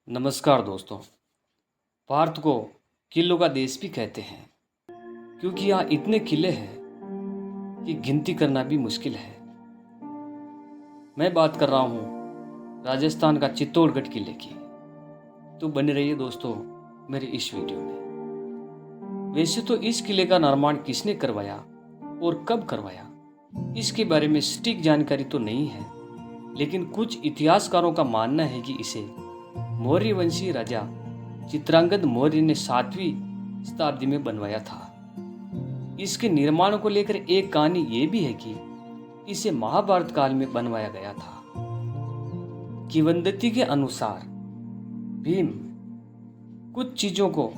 नमस्कार दोस्तों। भारत को किलों का देश भी कहते हैं क्योंकि यहाँ इतने किले हैं कि गिनती करना भी मुश्किल है। मैं बात कर रहा हूँ राजस्थान का चित्तौड़गढ़ किले की। तो बने रहिए दोस्तों मेरे इस वीडियो में। वैसे तो इस किले का निर्माण किसने करवाया और कब करवाया, इसके बारे में सटीक जानकारी तो नहीं है, लेकिन कुछ इतिहासकारों का मानना है कि इसे मौर्य वंशी राजा चित्रांगद मौर्य ने 7वीं शताब्दी में बनवाया था। इसके निर्माण को लेकर एक कहानी ये भी है कि इसे महाभारत काल में बनवाया गया था। किंवदंती के अनुसार भीम कुछ चीजों को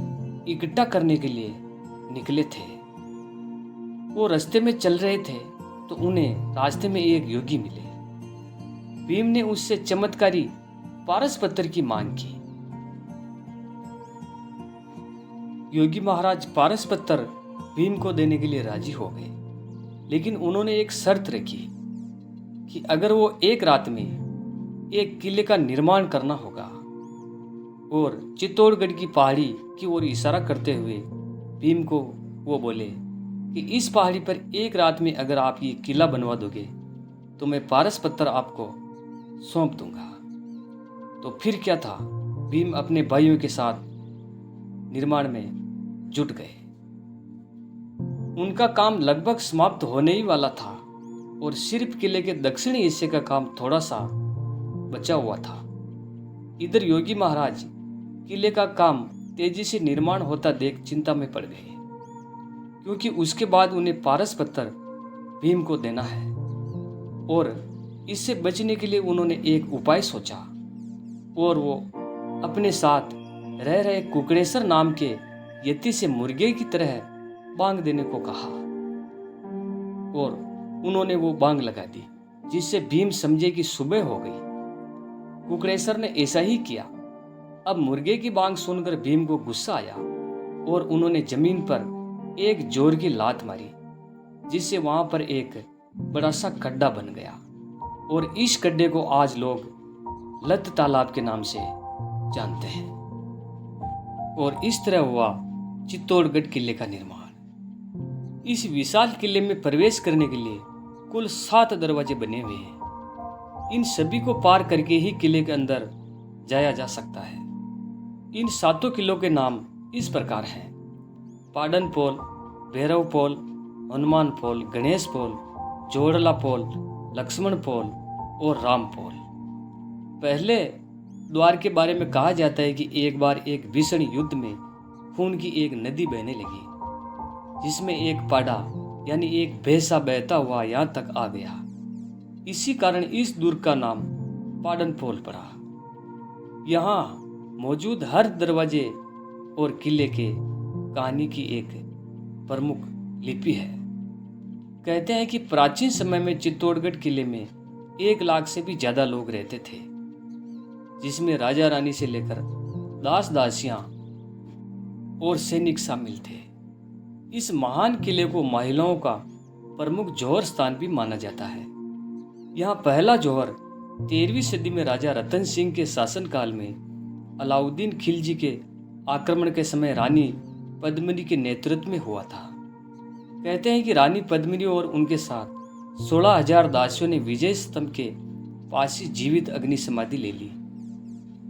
इकट्ठा करने के लिए निकले थे। वो रास्ते में चल रहे थे तो उन्हें रास्ते में एक योगी मिले। भीम ने उससे चमत्कारी पारस पत्थर की मांग की। योगी महाराज पारस पत्थर भीम को देने के लिए राजी हो गए, लेकिन उन्होंने एक शर्त रखी कि अगर वो एक रात में एक किले का निर्माण करना होगा। और चित्तौड़गढ़ की पहाड़ी की ओर इशारा करते हुए भीम को वो बोले कि इस पहाड़ी पर एक रात में अगर आप ये किला बनवा दोगे तो मैं पारस पत्थर आपको सौंप दूंगा। तो फिर क्या था, भीम अपने भाइयों के साथ निर्माण में जुट गए। उनका काम लगभग समाप्त होने ही वाला था और सिर्फ किले के दक्षिणी हिस्से का काम थोड़ा सा बचा हुआ था। इधर योगी महाराज किले का काम तेजी से निर्माण होता देख चिंता में पड़ गए, क्योंकि उसके बाद उन्हें पारस पत्थर भीम को देना है। और इससे बचने के लिए उन्होंने एक उपाय सोचा और वो अपने साथ रह रहे कुकड़ेसर नाम के यति से मुर्गे की तरह बांग देने को कहा। और उन्होंने वो बांग लगा दी, जिससे भीम समझे कि सुबह हो गई। कुकड़ेसर ने ऐसा ही किया। अब मुर्गे की बांग सुनकर भीम को गुस्सा आया और उन्होंने जमीन पर एक जोर की लात मारी, जिससे वहां पर एक बड़ा सा गड्ढा बन गया। और इस गड्ढे को आज लोग लत तालाब के नाम से जानते हैं। और इस तरह हुआ चित्तौड़गढ़ किले का निर्माण। इस विशाल किले में प्रवेश करने के लिए कुल 7 दरवाजे बने हुए हैं। इन सभी को पार करके ही किले के अंदर जाया जा सकता है। इन 7 किलों के नाम इस प्रकार हैं: पाडन पोल, भैरव पोल, हनुमान पोल, गणेश पोल, जोड़ला पोल, लक्ष्मण पोल और राम पोल। पहले द्वार के बारे में कहा जाता है कि एक बार एक भीषण युद्ध में खून की एक नदी बहने लगी, जिसमें एक पाड़ा यानी एक भैंसा बहता हुआ यहाँ तक आ गया। इसी कारण इस दुर्ग का नाम पाडन पोल पड़ा। यहाँ मौजूद हर दरवाजे और किले के कहानी की एक प्रमुख लिपि है। कहते हैं कि प्राचीन समय में चित्तौड़गढ़ किले में 1 लाख से भी ज्यादा लोग रहते थे, जिसमें राजा रानी से लेकर दास दासियां और सैनिक शामिल थे। इस महान किले को महिलाओं का प्रमुख जौहर स्थान भी माना जाता है। यहाँ पहला जौहर 13वीं सदी में राजा रतन सिंह के शासनकाल में अलाउद्दीन खिलजी के आक्रमण के समय रानी पद्मिनी के नेतृत्व में हुआ था। कहते हैं कि रानी पद्मिनी और उनके साथ 16,000 दासियों ने विजय स्तंभ के पास ही जीवित अग्नि समाधि ले ली।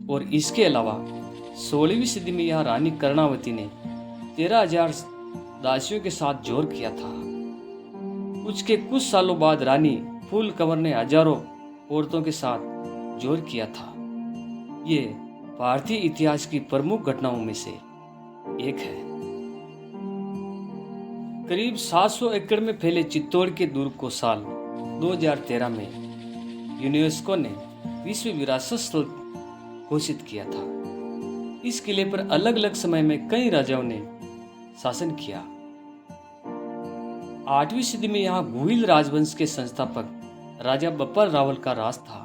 और इसके अलावा 16वीं सदी में यह रानी कर्णावती ने 13,000 दासियों के साथ जोर किया था। कुछ सालों बाद रानी फूल कंवर ने हजारों औरतों के साथ जोर किया था। ये भारतीय इतिहास की प्रमुख घटनाओं में से एक है। करीब 700 एकड़ में फैले चित्तौड़ के दुर्ग को साल 2013 में यूनेस्को ने विश्व विरासत स्थल घोषित किया था। इस किले पर अलग अलग समय में कई राजाओं ने शासन किया। 8वीं सदी में यहाँ गुहिल राजवंश के संस्थापक राजा बप्पल रावल का राज था,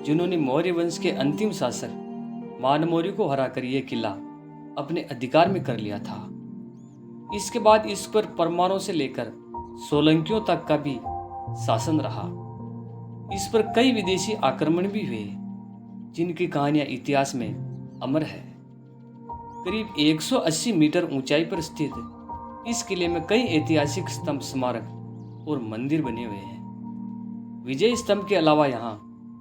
जिन्होंने मौर्य वंश के अंतिम शासक मानमौर्य को हराकर यह किला अपने अधिकार में कर लिया था। इसके बाद इस पर परमारों से लेकर सोलंकियों तक का भी शासन रहा। इस पर कई विदेशी आक्रमण भी हुए, जिनकी कहानियां इतिहास में अमर है। करीब 180 मीटर ऊंचाई पर स्थित इस किले में कई ऐतिहासिक स्तंभ, स्मारक और मंदिर बने हुए हैं। विजय स्तंभ के अलावा यहाँ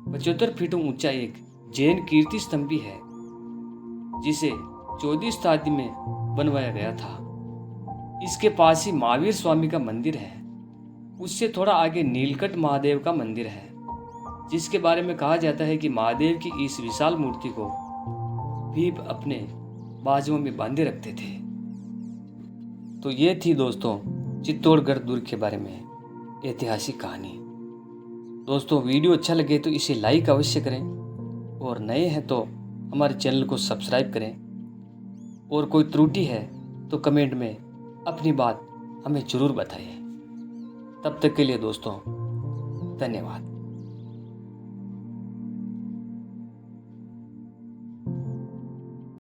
75 फीट ऊंचा एक जैन कीर्ति स्तंभ भी है, जिसे 14वीं शताब्दी में बनवाया गया था। इसके पास ही महावीर स्वामी का मंदिर है। उससे थोड़ा आगे नीलकंठ महादेव का मंदिर है, जिसके बारे में कहा जाता है कि महादेव की इस विशाल मूर्ति को भीम अपने बाजुओं में बांधे रखते थे। तो ये थी दोस्तों चित्तौड़गढ़ दुर्ग के बारे में ऐतिहासिक कहानी। दोस्तों वीडियो अच्छा लगे तो इसे लाइक अवश्य करें, और नए हैं तो हमारे चैनल को सब्सक्राइब करें, और कोई त्रुटि है तो कमेंट में अपनी बात हमें ज़रूर बताइए। तब तक के लिए दोस्तों धन्यवाद।